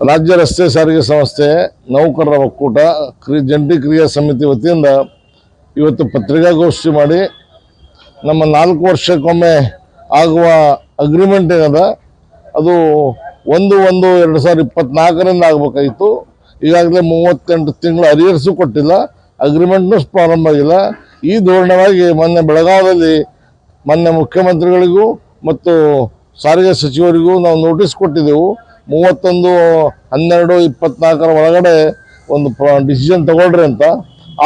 ರಾಜ್ಯ ರಸ್ತೆ ಸಾರಿಗೆ ಸಂಸ್ಥೆ ನೌಕರರ ಒಕ್ಕೂಟ ಜಂಟಿ ಕ್ರಿಯಾ ಸಮಿತಿ ವತಿಯಿಂದ ಇವತ್ತು ಪತ್ರಿಕಾಗೋಷ್ಠಿ ಮಾಡಿ ನಮ್ಮ 4 ವರ್ಷಕ್ಕೊಮ್ಮೆ ಆಗುವ ಅಗ್ರಿಮೆಂಟ್ ಏನದ ಅದು 1/1/2024 ಆಗಬೇಕಾಯಿತು. ಈಗಾಗಲೇ 38 ತಿಂಗಳು ಅರಿಯರ್ಸು ಕೊಟ್ಟಿಲ್ಲ, ಅಗ್ರಿಮೆಂಟ್ನೂ ಪ್ರಾರಂಭ ಆಗಿಲ್ಲ. ಈ ಧೋರಣೆಯಾಗಿ ಮೊನ್ನೆ ಬೆಳಗಾವಿಯಲ್ಲಿ ಮುಖ್ಯಮಂತ್ರಿಗಳಿಗೂ ಮತ್ತು ಸಾರಿಗೆ ಸಚಿವರಿಗೂ ನಾವು ನೋಟಿಸ್ ಕೊಟ್ಟಿದ್ದೆವು. 31/12/24 ಒಳಗಡೆ ಒಂದು ಡಿಸಿಷನ್ ತಗೊಳ್ರಿ ಅಂತ.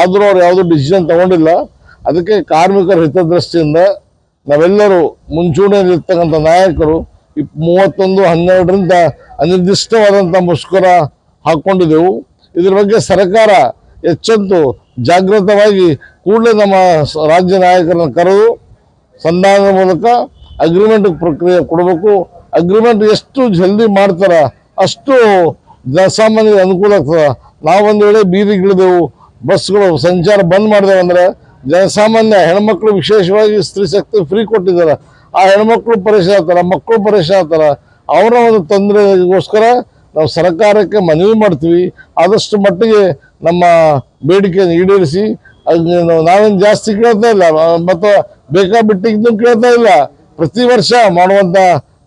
ಆದರೂ ಅವ್ರು ಯಾವುದೂ ಡಿಸಿಷನ್ ತಗೊಂಡಿಲ್ಲ. ಅದಕ್ಕೆ ಕಾರ್ಮಿಕರ ಹಿತದೃಷ್ಟಿಯಿಂದ ನಾವೆಲ್ಲರೂ ಮುಂಚೂಣಿಯಲ್ಲಿರ್ತಕ್ಕಂಥ ನಾಯಕರು 31/12ರಿಂದ ಅನಿರ್ದಿಷ್ಟವಾದಂಥ ಮುಷ್ಕರ ಹಾಕ್ಕೊಂಡಿದ್ದೆವು. ಇದ್ರ ಬಗ್ಗೆ ಸರ್ಕಾರ ಎಚ್ಚೆತ್ತು ಜಾಗೃತವಾಗಿ ಕೂಡಲೇ ನಮ್ಮ ರಾಜ್ಯ ನಾಯಕರನ್ನು ಕರೆದು ಸಂಧಾನದ ಮೂಲಕ ಅಗ್ರಿಮೆಂಟ್ ಪ್ರಕ್ರಿಯೆ ಕೊಡಬೇಕು. ಅಗ್ರಿಮೆಂಟ್ ಎಷ್ಟು ಜಲ್ದಿ ಮಾಡ್ತಾರ ಅಷ್ಟು ಜನಸಾಮಾನ್ಯರಿಗೆ ಅನುಕೂಲ ಆಗ್ತದೆ. ನಾವೊಂದು ವೇಳೆ ಬೀದಿಗಿಳಿದೆವು, ಬಸ್ಗಳು ಸಂಚಾರ ಬಂದ್ ಮಾಡಿದೆವು ಅಂದರೆ ಜನಸಾಮಾನ್ಯ ಹೆಣ್ಮಕ್ಳು, ವಿಶೇಷವಾಗಿ ಸ್ತ್ರೀ ಶಕ್ತಿ ಫ್ರೀ ಕೊಟ್ಟಿದ್ದಾರೆ, ಆ ಹೆಣ್ಮಕ್ಳು ಪರೇಶಾನ್ ಆಗ್ತಾರೆ, ಮಕ್ಕಳು ಪರೇಶಾನ್ ಆಗ್ತಾರೆ. ಅವರ ಒಂದು ತೊಂದರೆಗೋಸ್ಕರ ನಾವು ಸರ್ಕಾರಕ್ಕೆ ಮನವಿ ಮಾಡ್ತೀವಿ, ಆದಷ್ಟು ಮಟ್ಟಿಗೆ ನಮ್ಮ ಬೇಡಿಕೆಯನ್ನು ಈಡೇರಿಸಿ. ನಾವೇನು ಜಾಸ್ತಿ ಕೇಳ್ತಾ ಇಲ್ಲ ಮತ್ತು ಬೇಕಾಬಿಟ್ಟಿದ್ದು ಕೇಳ್ತಾ ಇಲ್ಲ. ಪ್ರತಿ ವರ್ಷ ಮಾಡುವಂಥ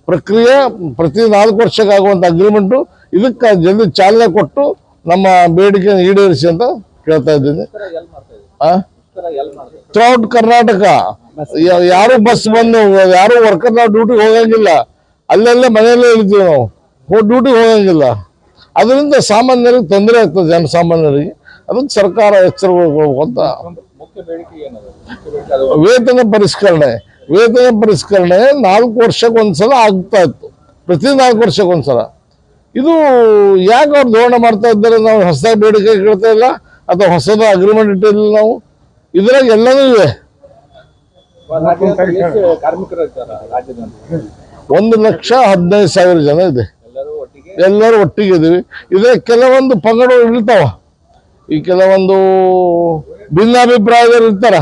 ಪ್ರಕ್ರಿಯೆ, ಪ್ರತಿ 4 ವರ್ಷಕ್ಕೆ ಆಗುವಂಥ ಅಗ್ರಿಮೆಂಟು, ಇದಕ್ಕೆ ಜಲ್ದಿ ಚಾಲನೆ ಕೊಟ್ಟು ನಮ್ಮ ಬೇಡಿಕೆಯನ್ನು ಈಡೇರಿಸಿ ಅಂತ ಕೇಳ್ತಾ ಇದ್ದೀನಿ. ಥ್ರೂಔಟ್ ಕರ್ನಾಟಕ ಯಾರು ಬಸ್ ಬಂದು ಯಾರು ವರ್ಕರ್ ನಾವು ಡ್ಯೂಟಿಗೆ ಹೋಗಂಗಿಲ್ಲ, ಅಲ್ಲೆಲ್ಲ ಮನೆಯಲ್ಲೇ ಇರ್ತೀವಿ ನಾವು, ಡ್ಯೂಟಿಗೆ ಹೋಗಂಗಿಲ್ಲ. ಅದರಿಂದ ಸಾಮಾನ್ಯರಿಗೆ ತೊಂದರೆ ಆಗ್ತದೆ, ಜನಸಾಮಾನ್ಯರಿಗೆ. ಅದಕ್ಕೆ ಸರ್ಕಾರ ಎಚ್ಚರಗೊಳ್ಬೇಕು ಅಂತ. ವೇತನ ಪರಿಷ್ಕರಣೆ 4 ವರ್ಷಕ್ಕೊಂದ್ಸಲ ಆಗ್ತಾ ಇತ್ತು, ಪ್ರತಿ 4 ವರ್ಷಕ್ಕೊಂದ್ಸಲ. ಇದು ಯಾಕೆ ಅವ್ರು ಧೋರಣೆ ಮಾಡ್ತಾ ಇದ್ದಾರೆ? ನಾವು ಹೊಸ ಬೇಡಿಕೆ ಕೇಳ್ತಾ ಇಲ್ಲ ಅಥವಾ ಹೊಸದ ಅಗ್ರಿಮೆಂಟ್ ಇಟ್ಟಿಲ್ಲ. ನಾವು ಇದ್ರಾಗ ಎಲ್ಲನೂ ಇದೆ. 1,15,000 ಜನ ಇದೆ, ಎಲ್ಲರೂ ಒಟ್ಟಿಗೆ ಇದೀವಿ. ಇದ್ರೆ ಕೆಲವೊಂದು ಪಂಗಡಗಳು ಇರ್ತಾವ, ಈ ಕೆಲವೊಂದು ಭಿನ್ನಾಭಿಪ್ರಾಯದವ್ರು ಇರ್ತಾರ,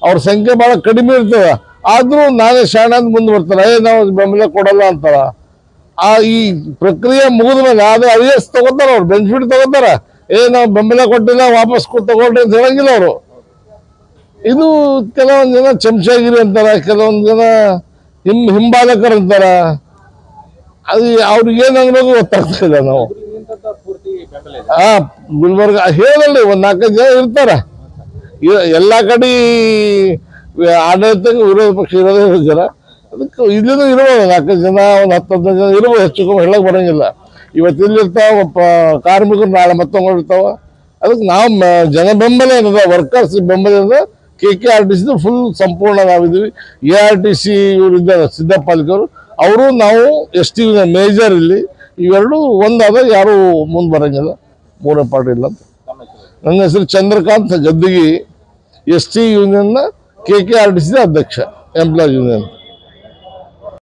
ಅವ್ರ ಸಂಖ್ಯೆ ಬಹಳ ಕಡಿಮೆ ಇರ್ತದ. ಆದ್ರೂ ನಾನೇ ಶಾಣ ಅಂತ ಮುಂದೆ ಬರ್ತಾರೆ, ನಾವು ಬೆಂಬಲ ಕೊಡಲ್ಲ ಅಂತಾರ. ಈ ಪ್ರಕ್ರಿಯೆ ಮುಗಿದ ಮೇಲೆ ಅದು ಅರಿಯಸ್ ತಗೋತಾರ, ಅವ್ರು ಬೆನಿಫಿಟ್ ತಗೋತಾರ. ನಾವು ಬೆಂಬಲ ಕೊಟ್ಟಿಲ್ಲ, ವಾಪಸ್ ತಗೊಳ್ರಿ ಅಂತ ಹೇಳಂಗಿಲ್ಲ ಅವರು. ಇದು ಕೆಲವೊಂದು ಜನ ಚಮಚಾಗಿರಿ ಅಂತಾರ, ಕೆಲವೊಂದು ಜನ ಹಿಂಬಾಲಕರು ಅಂತಾರ. ಅದು ಅವ್ರಿಗೆ ಏನಾಗೋದು ಗೊತ್ತಾಗ್ತಾ ಇಲ್ಲ. ನಾವು ಗುಲ್ಬರ್ಗ ಹೇಳಲ್ರಿ, 1-4 ಜನ ಇರ್ತಾರ. ಎಲ್ಲ ಕಡೆ ಆಡಳಿತ ವಿರೋಧ ಪಕ್ಷ ಇರೋದೇ ಜನ. ಅದಕ್ಕೆ ಇಲ್ಲಿನೂ ಇರ್ಬೋದು 4 ಜನ, 10-15 ಜನ ಇರ್ಬೋದು, ಹೆಚ್ಚು ಕಮ್ಮಿ ಹೇಳಕ್ ಬರಂಗಿಲ್ಲ. ಇವತ್ತು ಇಲ್ಲಿರ್ತಾವ ಕಾರ್ಮಿಕರು, ನಾಳೆ ಮತ್ತೊಂದು ಇರ್ತಾವ. ಅದಕ್ಕೆ ನಾವು ಜನ ಬೆಂಬಲ ಏನದ, ವರ್ಕರ್ಸ್ ಬೆಂಬಲ ಏನದ, KKRTC ಫುಲ್ ಸಂಪೂರ್ಣ ನಾವಿದ್ದೀವಿ. ARTC ಇವರಿದ್ದಾರೆ, ಸಿದ್ದಪ್ಪ ಪಾಲಿಕರು, ಅವರು ನಾವು ST ಮೇಜರ್ ಇಲ್ಲಿ, ಇವೆರಡು ಒಂದಾದ ಯಾರು ಮುಂದೆ ಬರಂಗಿಲ್ಲ, ಮೂರನೇ ಪಾರ್ಟಿ ಇಲ್ಲ ಅಂತ. ನನ್ನ ಹೆಸರು ಚಂದ್ರಕಾಂತ್ ಗದ್ದಿಗಿ, ST ಯೂನಿಯನ್ನ KKRTC ಅಧ್ಯಕ್ಷ, ಎಂಪ್ಲಾಯ್ ಯೂನಿಯನ್.